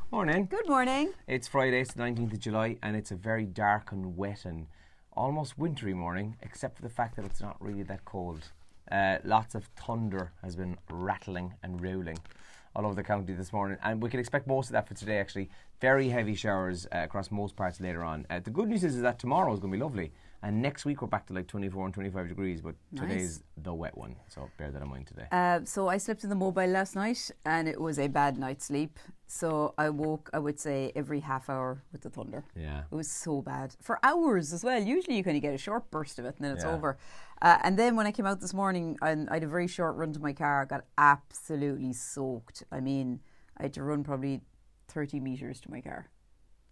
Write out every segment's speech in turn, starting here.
Morning. Good morning. It's Friday, it's the 19th of July, and it's a very dark and wet and almost wintry morning, except for the fact that it's not really that cold. Lots of thunder has been rattling and rolling all over the county this morning, and we can expect most of that for today, actually. Very heavy showers across most parts later on. The good news is that tomorrow is going to be lovely, and next week we're back to like 24 and 25 degrees, but today's the wet one, so bear that in mind today. So I slept in the mobile last night and it was a bad night's sleep. So I woke, I would say, every half hour with the thunder. Yeah. It was so bad. For hours as well. Usually you kind of get a short burst of it and then it's Yeah. over. And then when I came out this morning, I had a very short run to my car. I got absolutely soaked. I mean, I had to run probably 30 metres to my car.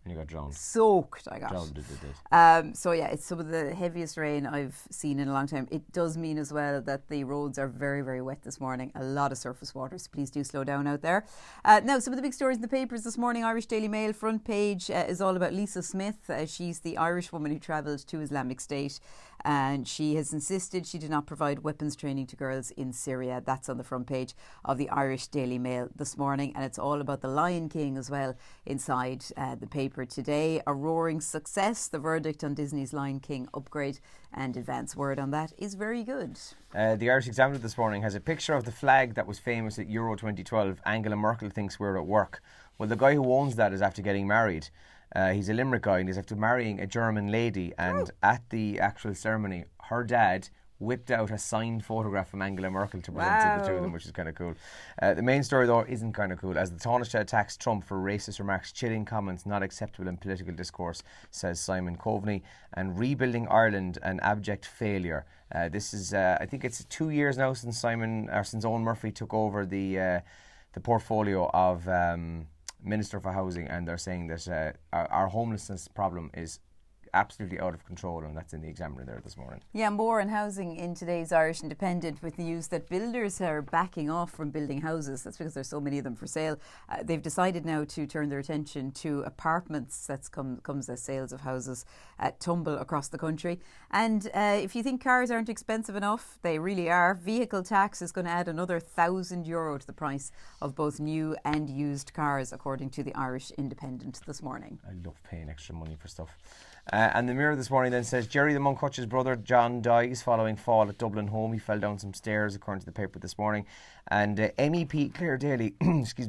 And you got drowned. Soaked I got. Drowned. So yeah, it's some of the heaviest rain I've seen in a long time. It does mean as well that the roads are very, very wet this morning. A lot of surface water, so please do slow down out there. Now, some of the big stories in the papers this morning. Irish Daily Mail front page is all about Lisa Smith. She's the Irish woman who travelled to Islamic State, and she has insisted she did not provide weapons training to girls in Syria. That's on the front page of the Irish Daily Mail this morning, and it's all about the Lion King as well inside the paper today. A roaring success. The verdict on Disney's Lion King upgrade and advance word on that is very good. The Irish Examiner this morning has a picture of the flag that was famous at Euro 2012. Angela Merkel thinks we're at work. Well, the guy who owns that is after getting married. He's a Limerick guy and he's after marrying a German lady, and at the actual ceremony her dad whipped out a signed photograph from Angela Merkel to present to the two of them, which is kind of cool. The main story though isn't kind of cool, as the Taoiseach attacks Trump for racist remarks, chilling comments not acceptable in political discourse, says Simon Coveney. And rebuilding Ireland an abject failure. This is I think it's 2 years now since Owen Murphy took over the portfolio of Minister for Housing, and they're saying that our homelessness problem is absolutely out of control, and that's in the Examiner there this morning. Yeah, more on housing in today's Irish Independent, with news that builders are backing off from building houses. That's because there's so many of them for sale. They've decided now to turn their attention to apartments. That's comes as sales of houses tumble across the country. And if you think cars aren't expensive enough, they really are. Vehicle tax is going to add another €1,000 to the price of both new and used cars, according to the Irish Independent this morning. I love paying extra money for stuff. And the Mirror this morning then says Jerry the Monk Hutch's brother John dies following fall at Dublin home. He fell down some stairs, according to the paper this morning. And MEP Claire Daly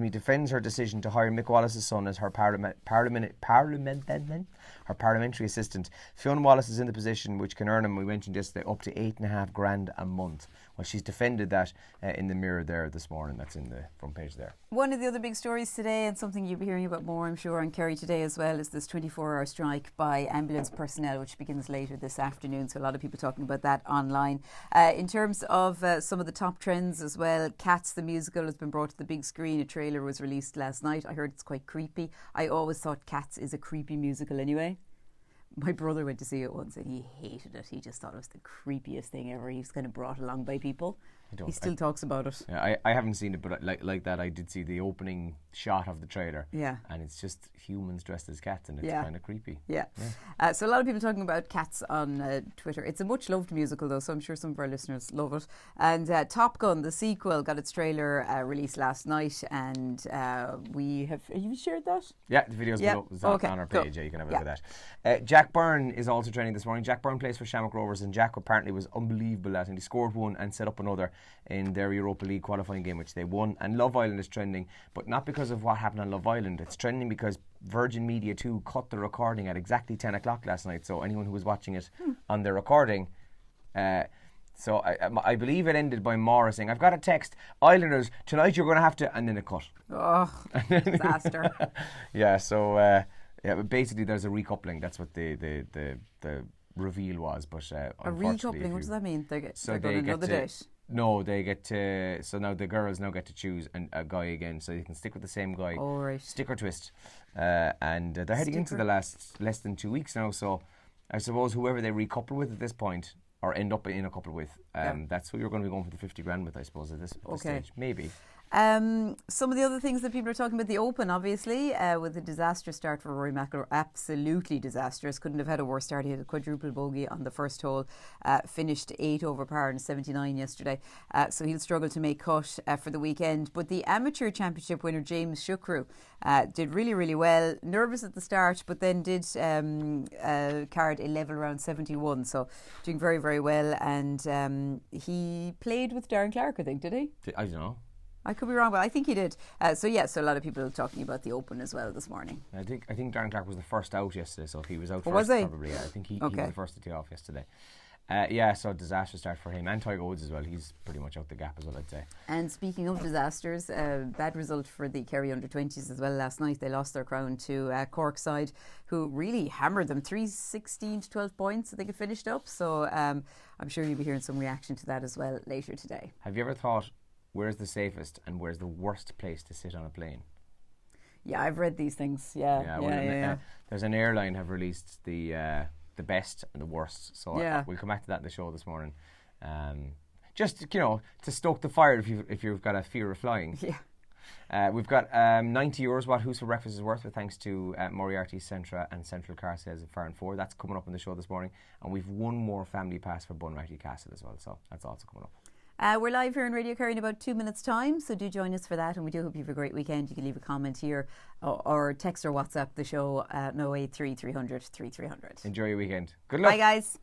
defends her decision to hire Mick Wallace's son as her parliamentary assistant. Fionn Wallace is in the position which can earn him, we mentioned yesterday, up to $8,500 a month. Well, she's defended that in the Mirror there this morning. That's in the front page there. One of the other big stories today, and something you'll be hearing about more, I'm sure, on Kerry today as well, is this 24-hour strike by ambulance personnel, which begins later this afternoon. So a lot of people talking about that online. In terms of some of the top trends as well, Cats the musical has been brought to the big screen. A trailer was released last night. I heard it's quite creepy. I always thought Cats is a creepy musical anyway. My brother went to see it once and he hated it. He just thought it was the creepiest thing ever. He was kind of brought along by people. He still talks about it. Yeah, I haven't seen it, but like that, I did see the opening shot of the trailer. Yeah. And it's just humans dressed as cats, and it's kind of creepy. Yeah. So a lot of people talking about Cats on Twitter. It's a much loved musical though, so I'm sure some of our listeners love it. And Top Gun, the sequel, got its trailer released last night, and we have you shared that? Yeah, the video's been up on our page. Cool. Yeah, you can have a look at that. Jack Byrne is also training this morning. Jack Byrne plays for Shamrock Rovers, and Jack apparently was unbelievable at it. He scored one and set up another in their Europa League qualifying game, which they won. And Love Island is trending, but not because of what happened on Love Island. It's trending because Virgin Media 2 cut the recording at exactly 10 o'clock last night. So anyone who was watching it on their recording, so I believe it ended by Morrissey saying, "I've got a text, Islanders, tonight you're going to have to," and then it cut. Oh, disaster. Yeah, so but basically there's a recoupling. That's what the reveal was. But a recoupling, what does that mean? They're going another date? No, they get to. So now the girls now get to choose a guy again, so you can stick with the same guy. Oh, right. Stick or twist, and they're heading into the last less than 2 weeks now. So I suppose whoever they recouple with at this point, or end up in a couple with, that's who you're going to be going for the $50,000 with, I suppose, at this stage. Maybe. Some of the other things that people are talking about, the Open, obviously, with a disastrous start for Rory McIlroy, absolutely disastrous. Couldn't have had a worse start. He had a quadruple bogey on the first hole, finished 8 over par and 79 yesterday. So he'll struggle to make cut for the weekend. But the Amateur Championship winner, James Shukru, did really, really well. Nervous at the start, but then did card a level around 71. So doing very, very well. And he played with Darren Clark, I think, did he? I don't know. I could be wrong, but I think he did. So a lot of people are talking about the Open as well this morning. I think Darren Clark was the first out yesterday, so if he was out first, was he? probably. Yeah, I think he was the first to tee off yesterday. So disastrous start for him and Tiger Woods as well. He's pretty much out the gap as well, I'd say. And speaking of disasters, bad result for the Kerry under-20s as well last night. They lost their crown to Cork side, who really hammered them 316 to 12 points. I think it finished up. So I'm sure you'll be hearing some reaction to that as well later today. Have you ever thought, where's the safest and where's the worst place to sit on a plane? Yeah, I've read these things. Yeah. There's an airline have released the best and the worst. So we'll come back to that in the show this morning. Just to stoke the fire if you've got a fear of flying. Yeah. We've got €90 what Who's for Breakfast is worth, with thanks to Moriarty, Centra and Central Car Sales at Farn 4. That's coming up on the show this morning, and we've one more family pass for Bunratty Castle as well, so that's also coming up. We're live here on Radio Kerry in about 2 minutes' time, so do join us for that, and we do hope you have a great weekend. You can leave a comment here or text or WhatsApp the show 083 300 3300. Enjoy your weekend. Good luck. Bye, guys.